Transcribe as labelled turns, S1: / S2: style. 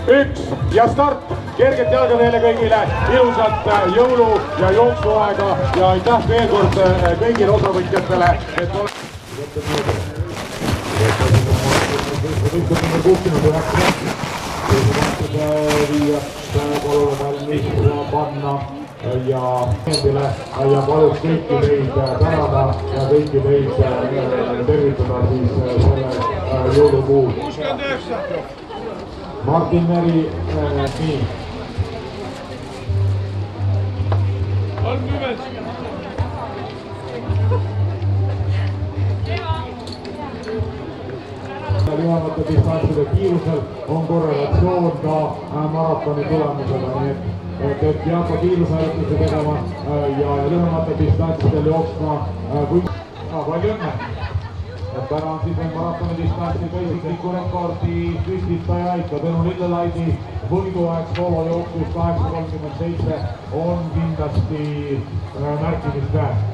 S1: 1 ja start. Kerget jalga teile kõigile, ilusat jõulu- ja jooksuaega ja aitäh veel kord kõigile osavõtjatele, et panna ja paluks kõiki teid tänada ja kõiki teid tervitada siis selle jõulukuu. Martin Meri, nii. 30. Lühemate distantside kiirusel on korrelatsioon ka maratoni tulemusega, nii et peab ka kiirusajutuse tegema ja lühemate distantsidel jooksma palju õnne. Täna on siis veel maratoni distantsi isikliku rekordi püstitajaid, ka Tõnu Lillelaidi võiduaeg soolojooksus 8.37 on kindlasti märkimisväärne.